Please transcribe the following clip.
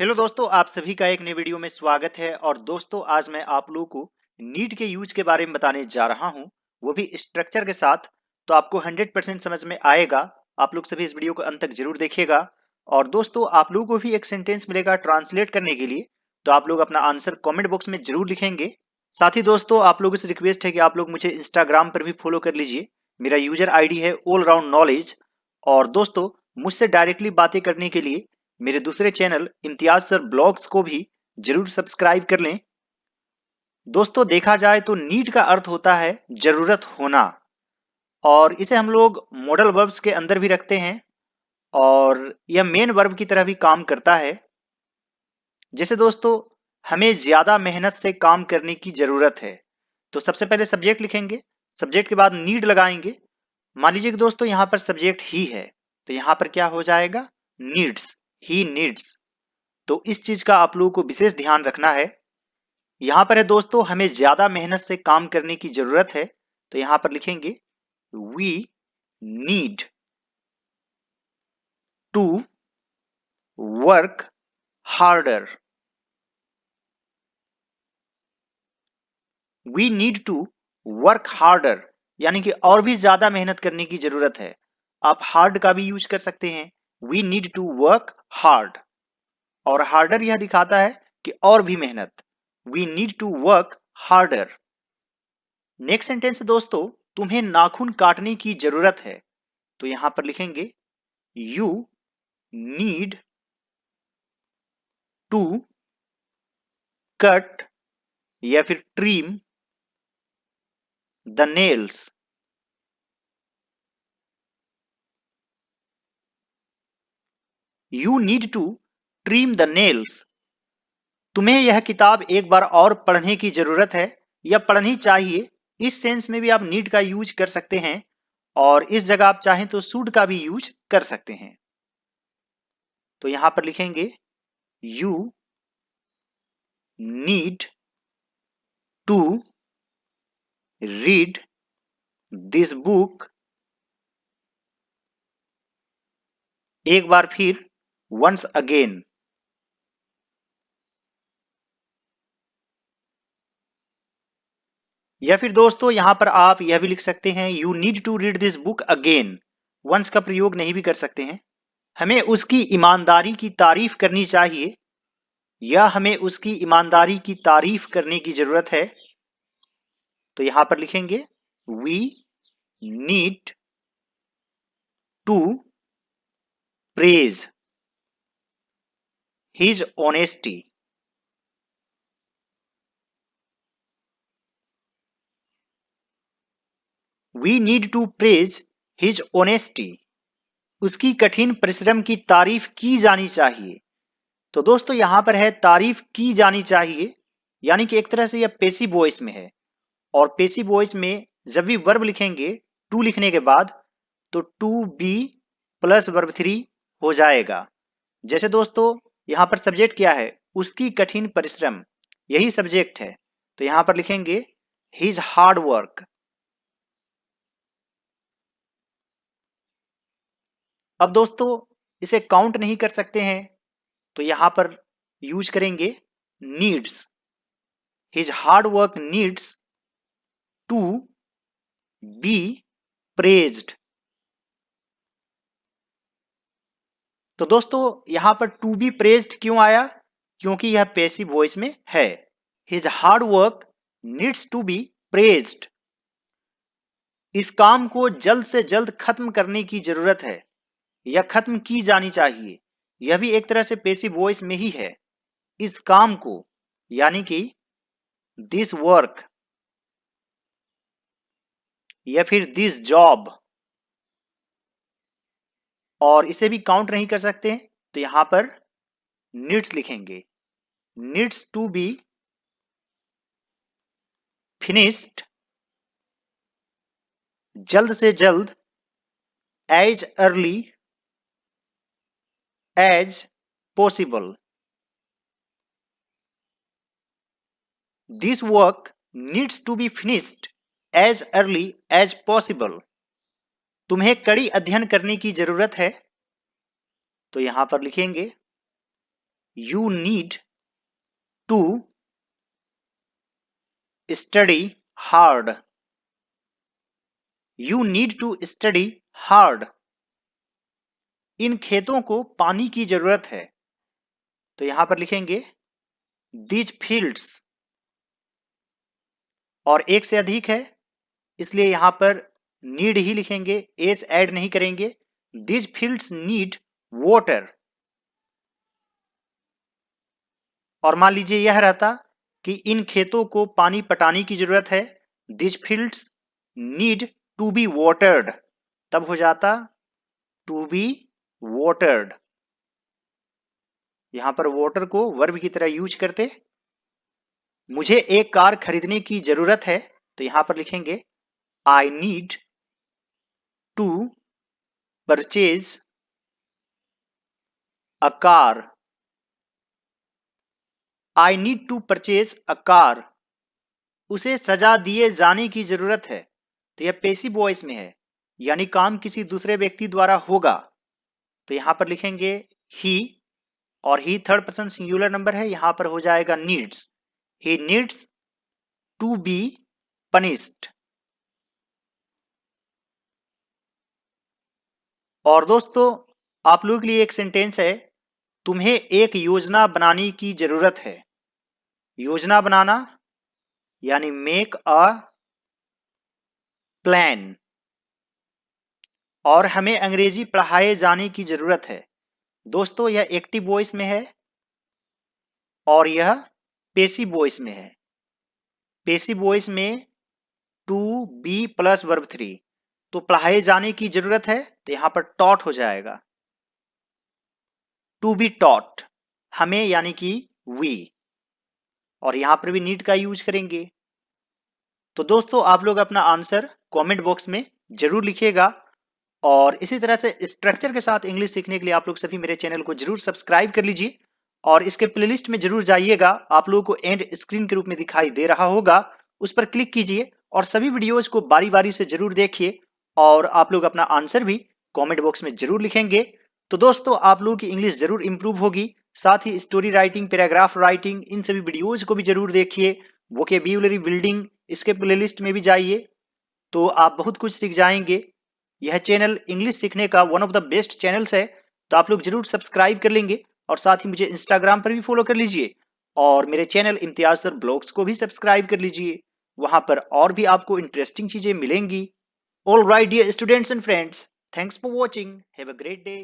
Hello दोस्तों, आप सभी का एक नए वीडियो में स्वागत है। और दोस्तों, आज मैं आप लोगों को नीट के यूज के बारे में बताने जा रहा हूं, वो भी स्ट्रक्चर के साथ। तो आपको 100% समझ में आएगा। आप लोग सभी इस वीडियो को अंत तक जरूर देखिएगा। और दोस्तों, आप लोगों को भी एक सेंटेंस मिलेगा ट्रांसलेट करने के लिए, तो आप लोग अपना आंसर कॉमेंट बॉक्स में जरूर लिखेंगे। साथ ही दोस्तों, आप लोगों से रिक्वेस्ट है कि आप लोग मुझे इंस्टाग्राम पर भी फॉलो कर लीजिए। मेरा यूजर आईडी है ऑल राउंड नॉलेज। और दोस्तों, मुझसे डायरेक्टली बातें करने के लिए मेरे दूसरे चैनल इम्तियाज सर ब्लॉग्स को भी जरूर सब्सक्राइब कर लें। दोस्तों, देखा जाए तो नीड का अर्थ होता है जरूरत होना, और इसे हम लोग मॉडल वर्ब्स के अंदर भी रखते हैं, और यह मेन वर्ब की तरह भी काम करता है। जैसे दोस्तों, हमें ज्यादा मेहनत से काम करने की जरूरत है, तो सबसे पहले सब्जेक्ट लिखेंगे, सब्जेक्ट के बाद नीड लगाएंगे। मान लीजिए कि दोस्तों यहाँ पर सब्जेक्ट ही है, तो यहाँ पर क्या हो जाएगा, नीड्स, ही नीड्स। तो इस चीज का आप लोगों को विशेष ध्यान रखना है। यहां पर है दोस्तों, हमें ज्यादा मेहनत से काम करने की जरूरत है, तो यहां पर लिखेंगे we need to work harder. We need to work harder, यानी कि और भी ज्यादा मेहनत करने की जरूरत है। आप हार्ड का भी यूज कर सकते हैं, we need to work hard. और हार्डर यह दिखाता है कि और भी मेहनत, we need to work harder. Next sentence दोस्तों, तुम्हें नाखून काटने की जरूरत है, तो यहां पर लिखेंगे यू नीड टू कट या फिर trim the nails. You need to trim the nails. तुम्हें यह किताब एक बार और पढ़ने की जरूरत है या पढ़नी चाहिए। इस सेंस में भी आप नीड का यूज कर सकते हैं, और इस जगह आप चाहें तो शुड का भी यूज कर सकते हैं। तो यहां पर लिखेंगे you need to read this book, एक बार फिर, वंस अगेन। या फिर दोस्तों, यहां पर आप यह भी लिख सकते हैं you need to read this book again. Once का प्रयोग नहीं भी कर सकते हैं। हमें उसकी ईमानदारी की तारीफ करनी चाहिए, या हमें उसकी ईमानदारी की तारीफ करने की जरूरत है, तो यहां पर लिखेंगे we need to praise his honesty. We need to praise his honesty. उसकी कठिन परिश्रम की तारीफ की जानी चाहिए। तो दोस्तों, यहां पर है तारीफ की जानी चाहिए, यानी कि एक तरह से यह पेसिव वॉइस में है। और पेसिव वॉइस में जब भी वर्ब लिखेंगे टू लिखने के बाद, तो to be plus verb three हो जाएगा। जैसे दोस्तों, यहां पर सब्जेक्ट क्या है, उसकी कठिन परिश्रम, यही सब्जेक्ट है, तो यहां पर लिखेंगे हिज हार्ड वर्क। अब दोस्तों, इसे काउंट नहीं कर सकते हैं, तो यहां पर यूज करेंगे needs. His hard work needs to be praised. तो दोस्तों, यहां पर टू बी प्रेज्ड क्यों आया, क्योंकि यह पैसिव वॉइस में है। His hard work needs to be praised. इस काम को जल्द से जल्द खत्म करने की जरूरत है, या खत्म की जानी चाहिए। यह भी एक तरह से पैसिव वॉइस में ही है। इस काम को, यानी कि दिस वर्क, या फिर दिस जॉब। और इसे भी काउंट नहीं कर सकते, तो यहां पर नीड्स लिखेंगे, नीड्स टू बी फिनिश्ड, जल्द से जल्द, as early as possible. This work needs to be finished as early as possible. तुम्हें कड़ी अध्ययन करने की जरूरत है, तो यहां पर लिखेंगे you need to study hard. You need to study hard. इन खेतों को पानी की जरूरत है, तो यहां पर लिखेंगे these fields, और एक से अधिक है इसलिए यहां पर नीड ही लिखेंगे, एस ऐड नहीं करेंगे। these fields need water। और मान लीजिए यह रहता कि इन खेतों को पानी पटाने की जरूरत है, these fields need to be watered, तब हो जाता to be watered। यहां पर water को वर्ब की तरह यूज करते। मुझे एक कार खरीदने की जरूरत है, तो यहां पर लिखेंगे I need to purchase a car। I need to purchase a car। उसे सजा दिए जाने की जरूरत है, तो यह पैसिव वॉइस में है, यानी काम किसी दूसरे व्यक्ति द्वारा होगा, तो यहां पर लिखेंगे ही, और he third person singular number है, यहां पर हो जाएगा needs. He needs to be punished. और दोस्तों आप लोगों के लिए एक सेंटेंस है, तुम्हें एक योजना बनाने की जरूरत है। योजना बनाना यानी मेक अ प्लान। और हमें अंग्रेजी पढ़ाए जाने की जरूरत है। दोस्तों यह एक्टिव वॉइस में है और यह पैसिव वॉइस में है। पैसिव वॉइस में टू बी प्लस वर्ब 3, तो पढ़ाए जाने की जरूरत है, तो यहां पर टॉट हो जाएगा, टू बी टॉट, हमें यानी कि वी, और यहां पर भी नीड का यूज करेंगे। तो दोस्तों आप लोग अपना आंसर कमेंट बॉक्स में जरूर लिखिएगा, और इसी तरह से स्ट्रक्चर के साथ इंग्लिश सीखने के लिए आप लोग सभी मेरे चैनल को जरूर सब्सक्राइब कर लीजिए, और इसके प्लेलिस्ट में जरूर जाइएगा। आप लोगों को एंड स्क्रीन के रूप में दिखाई दे रहा होगा, उस पर क्लिक कीजिए और सभी वीडियोज को बारी बारी से जरूर देखिए, और आप लोग अपना आंसर भी कमेंट बॉक्स में जरूर लिखेंगे। तो दोस्तों आप लोगों की इंग्लिश जरूर इंप्रूव होगी, साथ ही स्टोरी राइटिंग, पैराग्राफ राइटिंग, इन सभी वीडियोज को भी जरूर देखिए। वोकेब्युलरी बिल्डिंग, इसके प्लेलिस्ट में भी जाइए, तो आप बहुत कुछ सीख जाएंगे। यह चैनल इंग्लिश सीखने का one of the best channels है, तो आप लोग जरूर सब्सक्राइब कर लेंगे, और साथ ही मुझे इंस्टाग्राम पर भी फॉलो कर लीजिए, और मेरे चैनल इम्तियाज सर ब्लॉग्स को भी सब्सक्राइब कर लीजिए, वहां पर और भी आपको इंटरेस्टिंग चीजें मिलेंगी। All right dear students and friends, thanks for watching, have a great day.